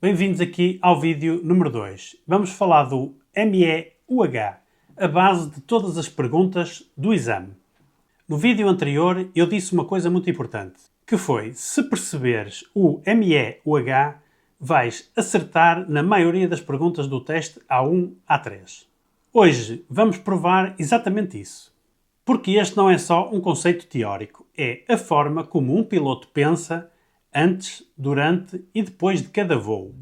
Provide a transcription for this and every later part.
Bem-vindos aqui ao vídeo número 2. Vamos falar do MEUH, a base de todas as perguntas do exame. No vídeo anterior eu disse uma coisa muito importante, que foi, se perceberes o MEUH, vais acertar na maioria das perguntas do teste A1, A3. Hoje vamos provar exatamente isso. Porque este não é só um conceito teórico, é a forma como um piloto pensa antes, durante e depois de cada voo.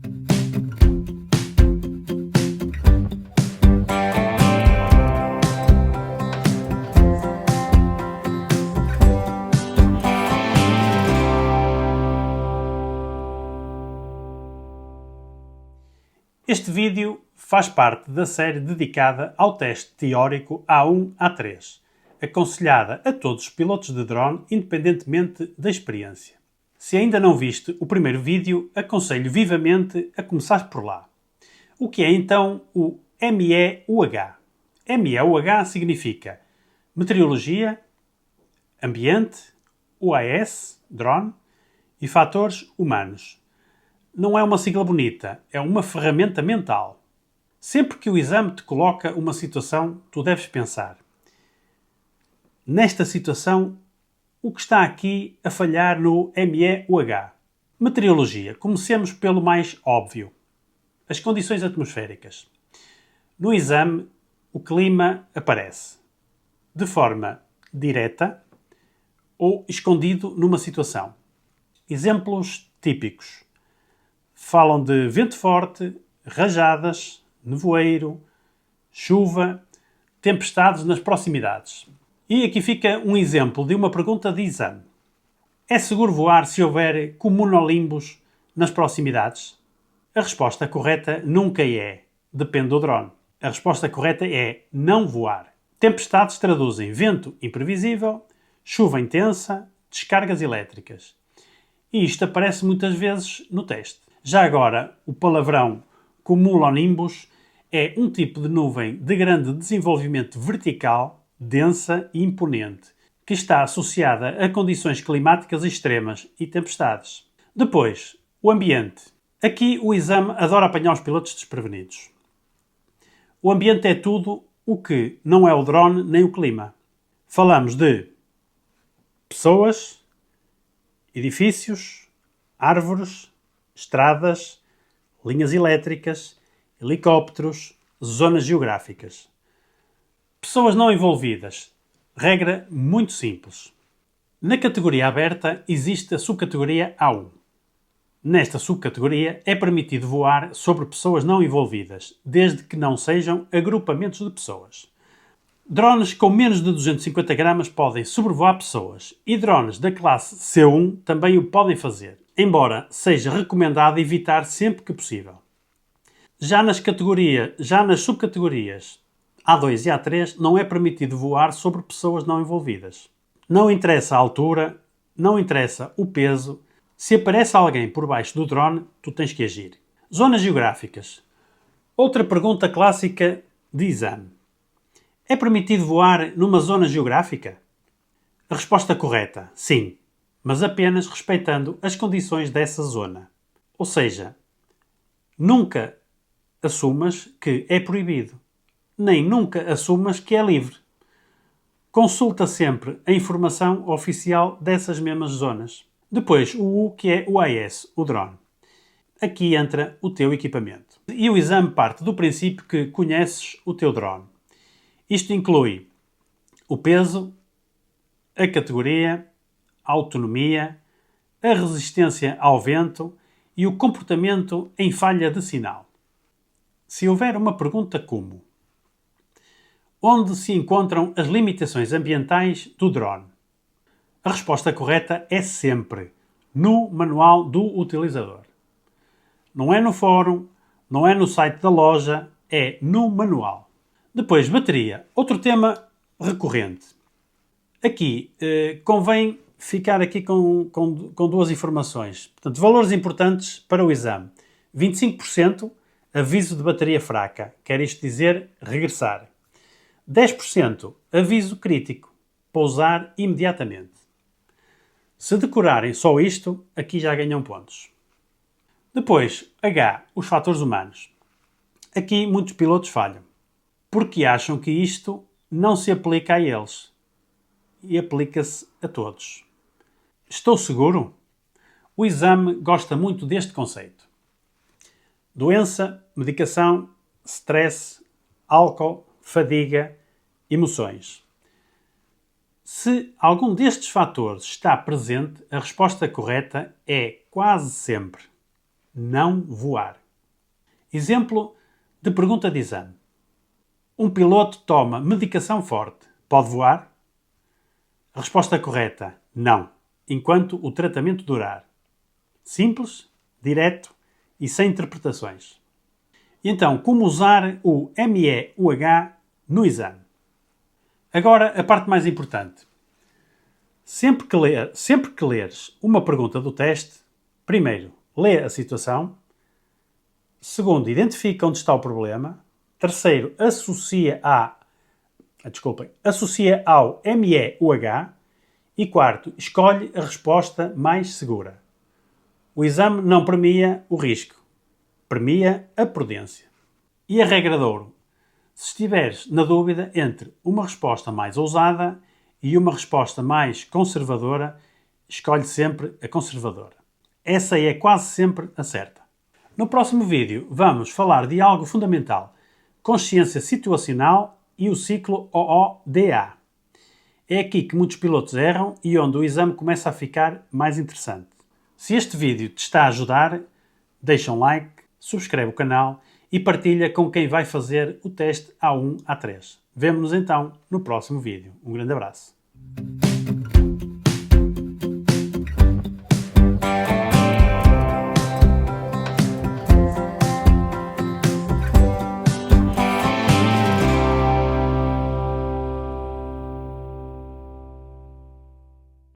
Este vídeo faz parte da série dedicada ao teste teórico A1, A3, aconselhada a todos os pilotos de drone, independentemente da experiência. Se ainda não viste o primeiro vídeo, aconselho vivamente a começar por lá. O que é então o MEUH? MEUH significa Meteorologia, Ambiente, UAS, Drone e Fatores Humanos. Não é uma sigla bonita, é uma ferramenta mental. Sempre que o exame te coloca uma situação, tu deves pensar: nesta situação, o que está aqui a falhar no MEUH? Meteorologia. Comecemos pelo mais óbvio. As condições atmosféricas. No exame, o clima aparece de forma direta ou escondido numa situação. Exemplos típicos. Falam de vento forte, rajadas, nevoeiro, chuva, tempestades nas proximidades. E aqui fica um exemplo de uma pergunta de exame. É seguro voar se houver cumulonimbus nas proximidades? A resposta correta nunca é. Depende do drone. A resposta correta é não voar. Tempestades traduzem vento imprevisível, chuva intensa, descargas elétricas. E isto aparece muitas vezes no teste. Já agora, o palavrão cumulonimbus é um tipo de nuvem de grande desenvolvimento vertical, densa e imponente, que está associada a condições climáticas extremas e tempestades. Depois, o ambiente. Aqui o exame adora apanhar os pilotos desprevenidos. O ambiente é tudo o que não é o drone nem o clima. Falamos de pessoas, edifícios, árvores, estradas, linhas elétricas, helicópteros, zonas geográficas. Pessoas não envolvidas. Regra muito simples. Na categoria aberta existe a subcategoria A1. Nesta subcategoria é permitido voar sobre pessoas não envolvidas, desde que não sejam agrupamentos de pessoas. Drones com menos de 250 gramas podem sobrevoar pessoas e drones da classe C1 também o podem fazer, embora seja recomendado evitar sempre que possível. Já nas subcategorias A2 e A3 não é permitido voar sobre pessoas não envolvidas. Não interessa a altura, não interessa o peso. Se aparece alguém por baixo do drone, tu tens que agir. Zonas geográficas. Outra pergunta clássica de exame. É permitido voar numa zona geográfica? A resposta correta, sim, mas apenas respeitando as condições dessa zona. Ou seja, nunca assumas que é proibido, nem nunca assumas que é livre. Consulta sempre a informação oficial dessas mesmas zonas. Depois, o U, que é o AS, o drone. Aqui entra o teu equipamento. E o exame parte do princípio que conheces o teu drone. Isto inclui o peso, a categoria, a autonomia, a resistência ao vento e o comportamento em falha de sinal. Se houver uma pergunta como: onde se encontram as limitações ambientais do drone? A resposta correta é sempre no manual do utilizador. Não é no fórum, não é no site da loja, é no manual. Depois, bateria. Outro tema recorrente. Aqui, convém ficar aqui com duas informações. Portanto, valores importantes para o exame. 25% aviso de bateria fraca. Quer isto dizer regressar. 10% aviso crítico. Pousar imediatamente. Se decorarem só isto, aqui já ganham pontos. Depois, H, os fatores humanos. Aqui muitos pilotos falham, porque acham que isto não se aplica a eles e aplica-se a todos. Estou seguro? O exame gosta muito deste conceito. Doença, medicação, stress, álcool, fadiga, emoções. Se algum destes fatores está presente, a resposta correta é quase sempre não voar. Exemplo de pergunta de exame. Um piloto toma medicação forte. Pode voar? A resposta correta, não, enquanto o tratamento durar. Simples, direto e sem interpretações. E então, como usar o MEUH no exame? Agora, a parte mais importante. Sempre que leres uma pergunta do teste, primeiro, lê a situação. Segundo, identifica onde está o problema. Terceiro, associa ao MEUH. E quarto, escolhe a resposta mais segura. O exame não premia o risco, premia a prudência. E a regra de ouro? Se estiveres na dúvida entre uma resposta mais ousada e uma resposta mais conservadora, escolhe sempre a conservadora. Essa é quase sempre a certa. No próximo vídeo vamos falar de algo fundamental, consciência situacional e o ciclo OODA. É aqui que muitos pilotos erram e onde o exame começa a ficar mais interessante. Se este vídeo te está a ajudar, deixa um like, subscreve o canal e partilha com quem vai fazer o teste A1 A3. Vemo-nos então no próximo vídeo. Um grande abraço.